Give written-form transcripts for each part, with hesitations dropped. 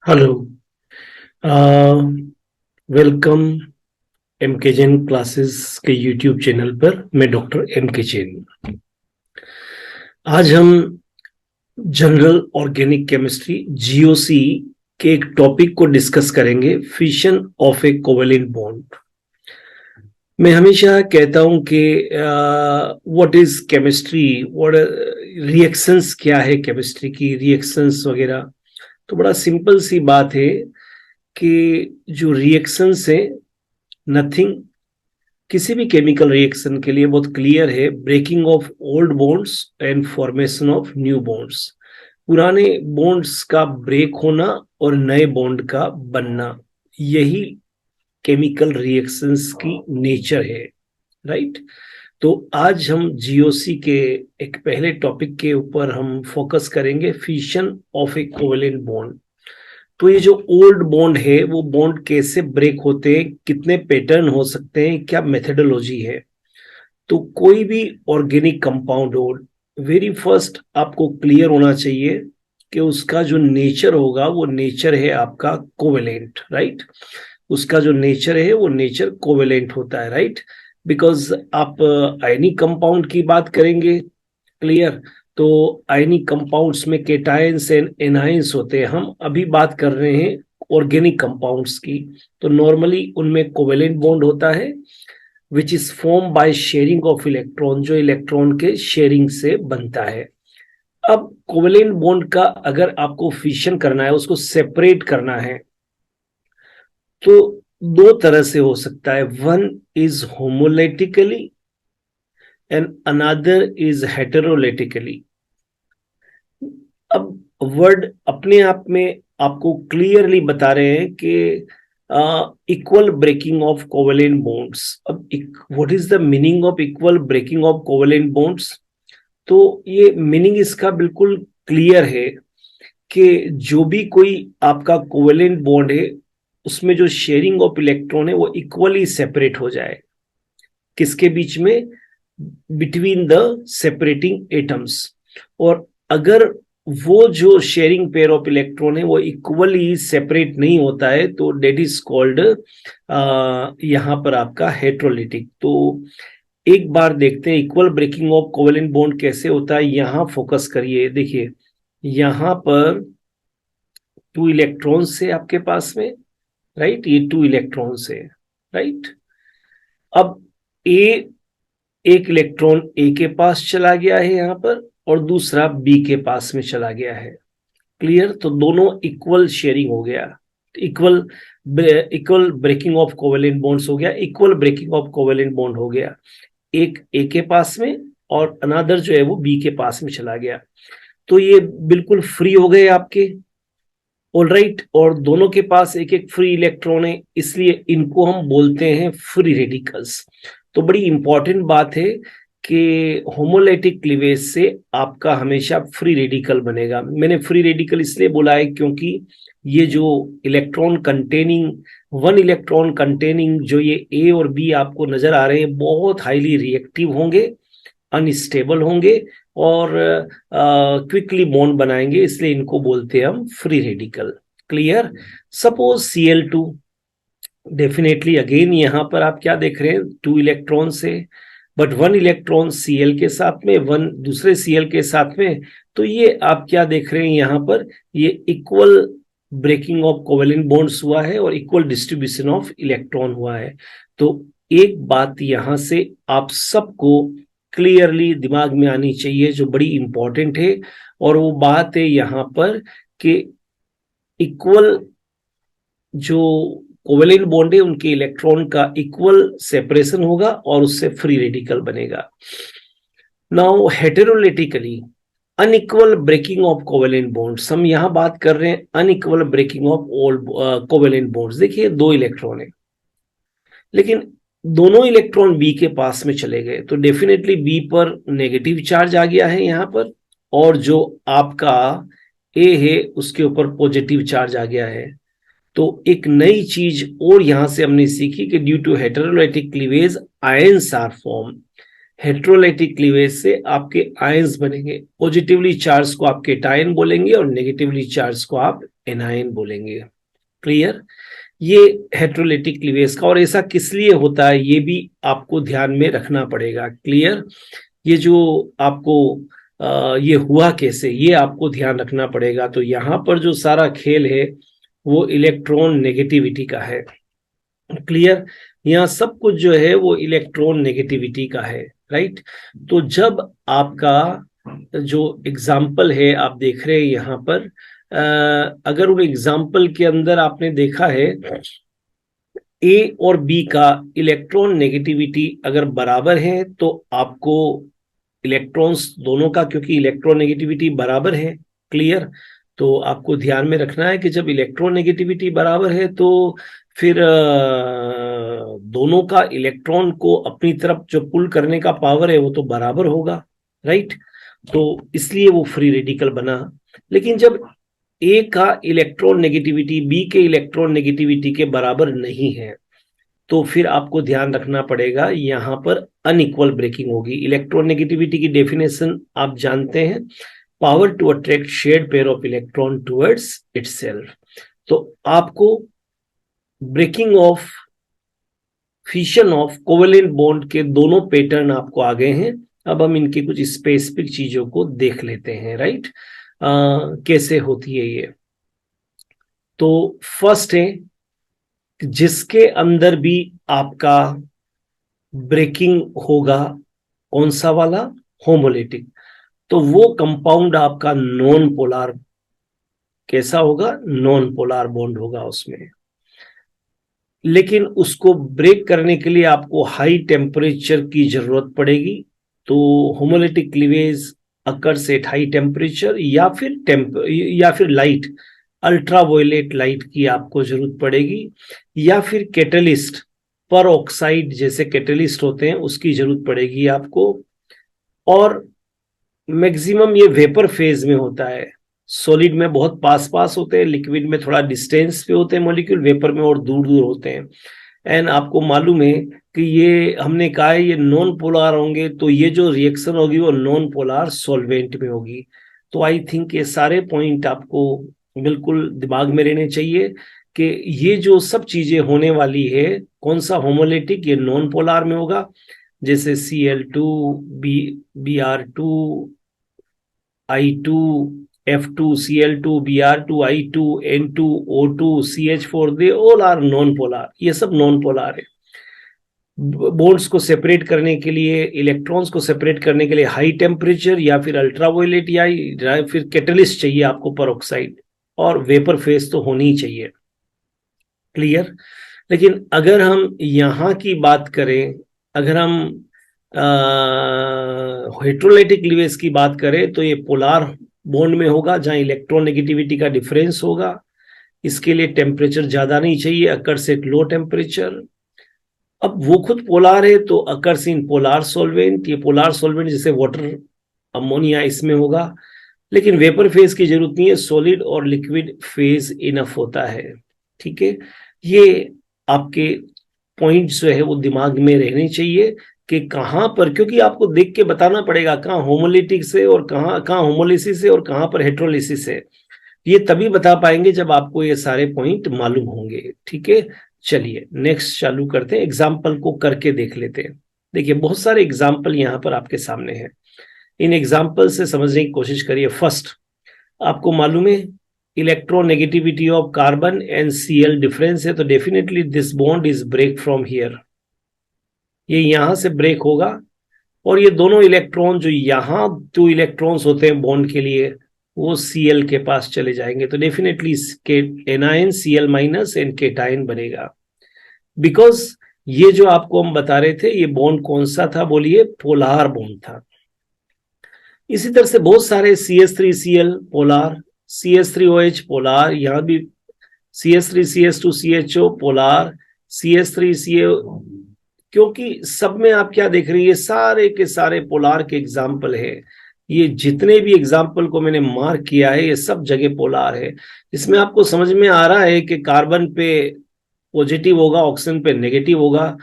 Hello. Welcome M के Jain classes के YouTube channel पर। मैं डॉक्टर एम के जैन। आज हम जनरल ऑर्गेनिक केमिस्ट्री जीओसी के एक टॉपिक को डिस्कस करेंगे, fission of a covalent bond. मैं हमेशा कहता हूं कि what is chemistry, what reactions क्या है, केमिस्ट्री की रिएक्शंस वगैरह। तो बड़ा सिंपल सी बात है कि जो रिएक्शंस है, नथिंग, किसी भी केमिकल रिएक्शन के लिए बहुत क्लियर है, breaking of old bonds and formation of new bonds. पुराने बॉन्ड्स का ब्रेक होना और नए बॉन्ड का बनना, यही केमिकल रिएक्शंस की नेचर है, राइट। तो आज हम जीओसी के एक पहले टॉपिक के ऊपर हम फोकस करेंगे, fission of a covalent bond. तो ये जो ओल्ड बॉन्ड है, वो बॉन्ड कैसे ब्रेक होते हैं, कितने पैटर्न हो सकते हैं, क्या मेथडोलॉजी है। तो कोई भी ऑर्गेनिक कंपाउंड हो, वेरी फर्स्ट आपको क्लियर होना चाहिए कि उसका जो नेचर होगा वो नेचर है आपका कोवेलेंट, राइट। उसका जो नेचर है वो नेचर कोवेलेंट होता है, राइट। बिकॉज आप आयनिक कंपाउंड की बात करेंगे, क्लियर। तो आयनिक कंपाउंड्स में केटायंस एंड एनायंस होते हैं, हम अभी बात कर रहे हैं ऑर्गेनिक कंपाउंड्स की। तो नॉर्मली उनमें कोवेलेंट बॉन्ड होता है which is form by sharing of electron, जो इलेक्ट्रॉन के शेयरिंग से बनता है। अब कोवेलेंट बॉन्ड का अगर आपको फिशन करना है, उसको सेपरेट करना है, तो दो तरह से हो सकता है। One is homolytically and another is heterolytically. अब वर्ड अपने आप में आपको क्लियरली बता रहे हैं कि equal breaking of covalent bonds. अब what is the meaning of equal breaking of covalent bonds? तो ये मीनिंग इसका बिल्कुल क्लियर है कि जो भी कोई आपका कोवेलेंट बॉन्ड है, उसमें जो शेयरिंग ऑफ इलेक्ट्रॉन है वो इक्वली सेपरेट हो जाए। किसके बीच में? Between the separating atoms. और अगर वो जो शेयरिंग पेयर ऑफ इलेक्ट्रॉन है वो इक्वली सेपरेट नहीं होता है, तो डेट इज कॉल्ड यहां पर आपका हेट्रोलिटिक। तो एक बार देखते हैं equal breaking of covalent bond कैसे होता है। यहां फोकस करिए, देखिए यहां पर टू इलेक्ट्रॉन्स है आपके पास में, राइट। ये टू इलेक्ट्रॉन्स है, राइट। अब ए, एक इलेक्ट्रॉन ए के पास चला गया है यहां पर, और दूसरा बी के पास में चला गया है, क्लियर। तो दोनों इक्वल शेयरिंग हो गया, equal equal breaking of covalent bonds हो गया, equal breaking of covalent bond हो गया। एक ए के पास में और अनदर जो है वो बी के पास में चला गया। तो ये बिल्कुल फ्री हो गए आपके, ऑल राइट। और दोनों के पास एक एक फ्री इलेक्ट्रॉन है, इसलिए इनको हम बोलते हैं फ्री रेडिकल्स। तो बड़ी इंपॉर्टेंट बात है कि होमोलेटिक क्लीवेज से आपका हमेशा फ्री रेडिकल बनेगा। मैंने फ्री रेडिकल इसलिए बोला है क्योंकि ये जो electron containing, one electron containing जो ये ए और बी आपको नजर आ रहे हैं, बहुत हाईली रिएक्टिव होंगे, अनस्टेबल होंगे और क्विकली बॉन्ड बनाएंगे, इसलिए इनको बोलते हैं हम free radical, clear. Suppose Cl2, definitely again यहां पर आप क्या देख रहे हैं, टू इलेक्ट्रॉन से, बट वन इलेक्ट्रॉन Cl के साथ में, वन दूसरे Cl के साथ में। तो ये आप क्या देख रहे हैं यहां पर, ये equal breaking of covalent bonds हुआ है और इक्वल डिस्ट्रीब्यूशन ऑफ इलेक्ट्रॉन हुआ है। तो एक बात यहां से आप सबको क्लियरली दिमाग में आनी चाहिए जो बड़ी इंपॉर्टेंट है, और वो बात है यहां पर कि इक्वल जो कोवेलेंट बॉन्ड है उनके इलेक्ट्रॉन का इक्वल सेपरेशन होगा और उससे फ्री रेडिकल बनेगा। Now heterolytically unequal breaking of covalent bonds, हम यहां बात कर रहे हैं unequal breaking of all covalent bonds. देखिए दो इलेक्ट्रॉन है, लेकिन दोनों इलेक्ट्रॉन बी के पास में चले गए, तो डेफिनेटली बी पर नेगेटिव चार्ज आ गया है यहां पर, और जो आपका ए है उसके ऊपर पॉजिटिव चार्ज आ गया है। तो एक नई चीज और यहां से हमने सीखी कि due to heterolytic cleavage ions are form. Heterolytic cleavage से आपके आयंस बनेंगे, पॉजिटिवली चार्ज को आप केटायन बोलेंगे और नेगेटिवली चार्ज को आप एनायन बोलेंगे। क्लियर? ये हेट्रोलाइटिक क्लीवेज का, और ऐसा किस लिए होता है ये भी आपको ध्यान में रखना पड़ेगा। क्लियर? ये जो आपको ये हुआ कैसे, ये आपको ध्यान रखना पड़ेगा। तो यहाँ पर जो सारा खेल है वो इलेक्ट्रॉन नेगेटिविटी का है। क्लियर? यहाँ सब कुछ जो है वो इलेक्ट्रॉन नेगेटिविटी का है, राइट? तो जब आपका जो एग्जाम्पल है आप देख रहे हैं यहाँ पर, अगर उन एग्जाम्पल के अंदर आपने देखा है ए और बी का इलेक्ट्रॉन नेगेटिविटी अगर बराबर है तो आपको इलेक्ट्रॉन्स दोनों का, क्योंकि इलेक्ट्रॉन नेगेटिविटी बराबर है, क्लियर? तो आपको ध्यान में रखना है कि जब इलेक्ट्रॉन नेगेटिविटी बराबर है तो फिर दोनों का इलेक्ट्रॉन को अपनी तरफ जो पुल करने का पावर है वो तो बराबर होगा, राइट? तो इसलिए वो फ्री रेडिकल बना। लेकिन जब ए का इलेक्ट्रॉन नेगेटिविटी बी के इलेक्ट्रॉन नेगेटिविटी के बराबर नहीं है तो फिर आपको ध्यान रखना पड़ेगा, यहां पर अनइक्वल ब्रेकिंग होगी। इलेक्ट्रॉन नेगेटिविटी की डेफिनेशन आप जानते हैं, power to attract shared pair of electron towards itself. तो आपको breaking of, fission of covalent bond के दोनों पैटर्न आपको आ गए हैं। अब हम इनकी कुछ स्पेसिफिक चीजों को देख लेते हैं, राइट? कैसे होती है ये। तो फर्स्ट है जिसके अंदर भी आपका ब्रेकिंग होगा, कौन सा वाला? होमोलिटिक। तो वो कंपाउंड आपका नॉन पोलार, कैसा होगा? नॉन पोलार बॉन्ड होगा उसमें। लेकिन उसको ब्रेक करने के लिए आपको हाई टेम्परेचर की जरूरत पड़ेगी। तो homolytic cleavage occurs at high temperature या फिर लाइट, अल्ट्रावायलेट लाइट की आपको जरूरत पड़ेगी, या फिर कैटलिस्ट, पर ऑक्साइड जैसे कैटलिस्ट होते हैं उसकी जरूरत पड़ेगी आपको। और मैक्सिमम ये वेपर फेज में होता है। सॉलिड में बहुत पास पास होते हैं, लिक्विड में थोड़ा डिस्टेंस पे होते हैं मॉलिक्यूल, वेपर में और दूर दूर होते हैं। एंड आपको मालूम है कि ये हमने कहा है ये नॉन पोलार होंगे, तो ये जो रिएक्शन होगी वो नॉन पोलार सॉल्वेंट में होगी। तो आई थिंक ये सारे पॉइंट आपको बिल्कुल दिमाग में रहने चाहिए कि ये जो सब चीजें होने वाली है, कौन सा होमोलिटिक, ये नॉन पोलार में होगा, जैसे Cl2 Br2 I2 F2 Cl2 Br2 I2 N2 O2 CH4, they all are non polar. ये सब नॉन पोलार है। बॉन्ड्स को सेपरेट करने के लिए, इलेक्ट्रॉन्स को सेपरेट करने के लिए हाई टेम्परेचर या फिर अल्ट्रावायलेट या फिर कैटलिस्ट चाहिए आपको, परऑक्साइड, और वेपर फेज तो होनी ही चाहिए। क्लियर? लेकिन अगर हम यहां की बात करें, अगर हम हेट्रोलाइटिक क्लीवेज की बात करें तो ये पोलार बॉन्ड में होगा जहां इलेक्ट्रॉन नेगेटिविटी का डिफरेंस होगा। इसके लिए टेम्परेचर ज्यादा नहीं चाहिए, अकर्स एट लो टेम्परेचर। अब वो खुद पोलार है तो अकर्स इन पोलार सॉल्वेंट, ये पोलार सॉल्वेंट जैसे वाटर, अमोनिया इसमें होगा। लेकिन वेपर फेज की जरूरत नहीं है, सॉलिड और लिक्विड फेज इनफ होता है। ठीक है, ये आपके पॉइंट्स जो है वो दिमाग में रहने चाहिए कि कहां पर, क्योंकि आपको देख के बताना पड़ेगा कहाँ होमोलिटिक से और कहाँ होमोलिसिस है और कहां पर हेट्रोलिसिस है। ये तभी बता पाएंगे जब आपको ये सारे पॉइंट मालूम होंगे। ठीक है, चलिए नेक्स्ट चालू करते हैं, एग्जाम्पल को करके देख लेते हैं। देखिए बहुत सारे एग्जाम्पल यहाँ पर आपके सामने हैं, इन एग्जाम्पल से समझने की कोशिश करिए। फर्स्ट, आपको मालूम है electronegativity of carbon and Cl difference है, तो definitely this bond is break from here, ये यहां से ब्रेक होगा। और ये दोनों इलेक्ट्रॉन जो यहां 2 इलेक्ट्रॉन्स होते हैं बॉन्ड के लिए, वो Cl के पास चले जाएंगे, तो definitely anion Cl minus and cation बनेगा। बिकॉज ये जो आपको हम बता रहे थे ये बॉन्ड कौन सा था, बोलिए? पोलार बॉन्ड था। इसी तरह से बहुत सारे CH3Cl पोलार, CH3OH पोलार, यहां भी CH3CH2CHO पोलार, CH3CH, क्योंकि सब में आप क्या देख रहे हैं, ये सारे के सारे पोलार के एग्जाम्पल है। ये जितने भी एग्जाम्पल को मैंने मार्क किया है ये सब जगह पोलार है। इसमें आपको समझ में आ रहा है कि कार्बन पे पॉजिटिव होगा, ऑक्सीजन पे नेगेटिव होगा,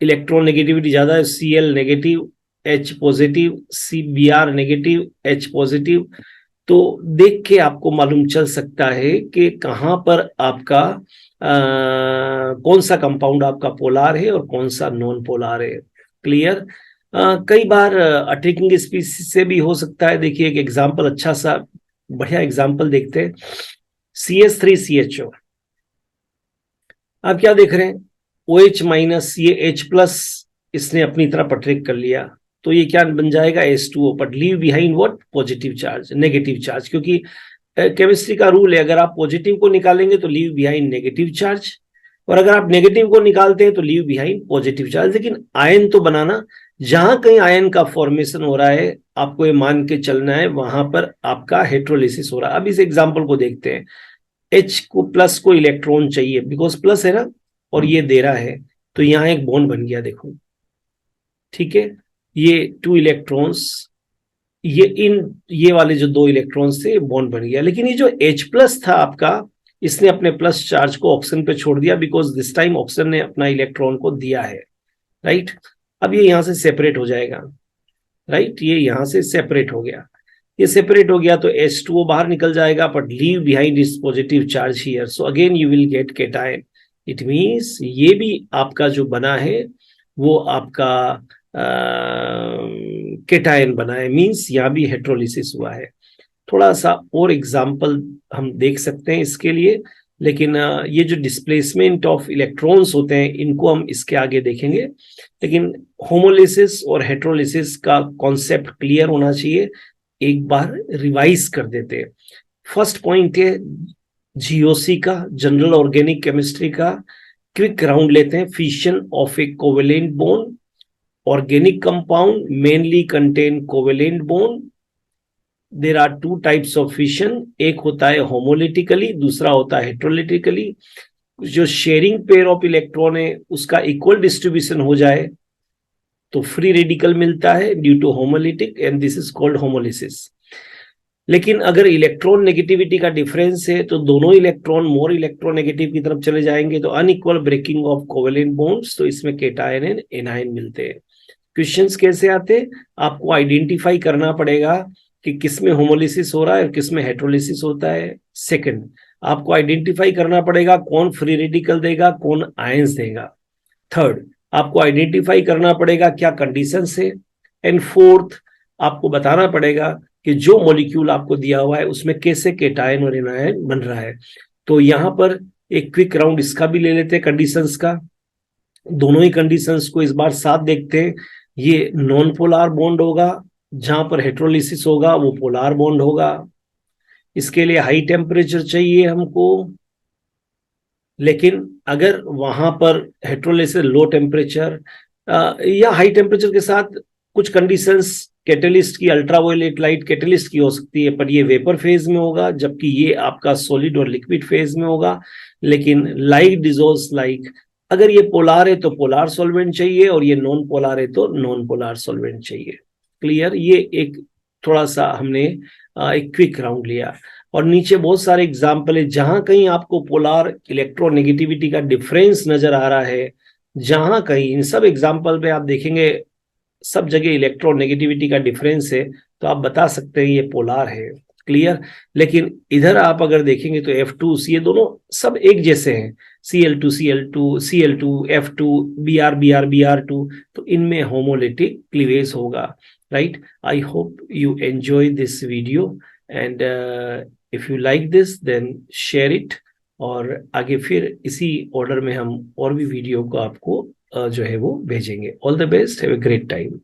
इलेक्ट्रॉन नेगेटिविटी ज्यादा है, Cl negative H positive, Cbr negative, H positive. तो देख के आपको मालूम चल सकता है कि कहाँ पर आपका कौन सा कंपाउंड आपका पोलार है और कौन सा नॉन पोलार है। क्लियर। कई बार अटैकिंग स्पीसीज से भी हो सकता है। देखिए एक एग्जांपल, अच्छा सा बढ़िया एग्जांपल देखते हैं। CH3CHO, आप क्या देख रहे हैं, OH माइनस, ये H प्लस इसने अपनी तरफ अट्रैक्ट कर लिया, तो ये क्या बन जाएगा, H2O, but leave behind what, positive charge, negative charge, क्योंकि केमिस्ट्री का रूल है, अगर आप पॉजिटिव को निकालेंगे तो लीव बिहाइंड नेगेटिव चार्ज, और अगर आप नेगेटिव को निकालते हैं तो लीव बिहाइंड पॉजिटिव चार्ज। लेकिन आयन तो बनाना, जहां कहीं आयन का फॉर्मेशन हो रहा है आपको ये मान के चलना है वहां पर आपका हेट्रोलिसिस हो रहा है। अब इस एग्जाम्पल को देखते हैं। H को प्लस को इलेक्ट्रॉन चाहिए, बिकॉज प्लस है ना, और ये दे रहा है, तो यहां एक बॉन्ड बन गया, देखो, ठीक है। ये 2 इलेक्ट्रॉन्स, ये वाले जो 2 इलेक्ट्रॉन्स थे बॉन्ड बन गया। लेकिन ये जो H प्लस था आपका, इसने अपने प्लस चार्ज को ऑक्सीजन पे छोड़ दिया, बिकॉज दिस टाइम ऑक्सीजन ने अपना इलेक्ट्रॉन को दिया है, राइट। अब ये यहां से सेपरेट हो जाएगा, राइट, ये यहां से सेपरेट हो गया। ये सेपरेट हो गया तो H2O बाहर निकल जाएगा, but leave behind it's positive charge here, so again you will get cation. It means ये भी आपका जो बना है वो आपका केटायन बना है, मींस यहाँ भी हेट्रोलिसिस हुआ है। थोड़ा सा और एग्जाम्पल हम देख सकते हैं इसके लिए, लेकिन ये जो डिस्प्लेसमेंट ऑफ इलेक्ट्रॉन्स होते हैं इनको हम इसके आगे देखेंगे। लेकिन होमोलिसिस और हेट्रोलिसिस का कॉन्सेप्ट क्लियर होना चाहिए, एक बार रिवाइज कर देते हैं। फर्स्ट पॉइंट है GOC का, जनरल ऑर्गेनिक केमिस्ट्री का। क्विक राउंड लेते हैं। Fission of a covalent bond, organic compound mainly contain covalent bond. There are 2 types of fission, एक होता है होमोलिटिकली, दूसरा होता है हेट्रोलिटिकली। जो शेयरिंग पेयर ऑफ इलेक्ट्रॉन है उसका इक्वल डिस्ट्रीब्यूशन हो जाए तो फ्री रेडिकल मिलता है due to homolytic, and this is called homolysis. लेकिन अगर इलेक्ट्रॉन नेगेटिविटी का डिफरेंस है तो दोनों इलेक्ट्रॉन मोर इलेक्ट्रोनेगेटिव की तरफ चले जाएंगे, तो unequal breaking of covalent bonds, तो इसमें केटायन एंड एनायन मिलते हैं। क्वेश्चंस कैसे आते हैं, आपको आइडेंटिफाई करना पड़ेगा कि किसमें होमोलिसिस हो रहा है और किसमें हेट्रोलिसिस होता है। सेकंड, आपको आइडेंटिफाई करना पड़ेगा कौन फ्री रेडिकल देगा, कौन आयंस देगा। थर्ड, आपको आइडेंटिफाई करना पड़ेगा क्या कंडीशंस है। एंड फोर्थ, आपको बताना पड़ेगा कि जो मॉलिक्यूल आपको दिया हुआ है उसमें कैसे केटायन और एनायन बन रहा है। तो यहां पर एक क्विक राउंड इसका भी ले लेते हैं, कंडीशंस का। दोनों ही कंडीशंस को इस बार साथ देखते हैं। ये नॉन पोलार बॉन्ड होगा, जहां पर हेट्रोलिसिस होगा वो पोलार बॉन्ड होगा। इसके लिए हाई टेम्परेचर चाहिए हमको, लेकिन अगर वहां पर हेट्रोलिसिस लो टेम्परेचर या हाई टेम्परेचर के साथ कुछ कंडीशंस कैटलिस्ट की, अल्ट्रावायलेट लाइट कैटलिस्ट की हो सकती है, पर ये वेपर फेज में होगा, जबकि ये आपका सॉलिड और लिक्विड फेज में होगा। लेकिन लाइक डिजोल्व्स लाइक, अगर ये पोलार है तो पोलार सॉल्वेंट चाहिए, और ये नॉन पोलार है तो नॉन पोलार सॉल्वेंट चाहिए। क्लियर। ये एक थोड़ा सा हमने एक क्विक राउंड लिया, और नीचे बहुत सारे एग्जाम्पल है जहां कहीं आपको पोलार इलेक्ट्रोनेगेटिविटी का डिफरेंस नजर आ रहा है, जहां कहीं इन सब एग्जाम्पल पे आप देखेंगे सब जगह इलेक्ट्रोनेगेटिविटी का डिफरेंस है, तो आप बता सकते हैं ये पोलार है। क्लियर। लेकिन इधर आप अगर देखेंगे तो F2 ये दोनों सब एक जैसे हैं, Cl2 Cl2 Cl2 F2 Br Br Br2, तो इनमें होमोलिटिक क्लीवेज होगा, right. I hope you enjoy this video, and if you like this then share it, और आगे फिर इसी ऑर्डर में हम और भी वीडियो को आपको जो है वो भेजेंगे। All the best, have a great time.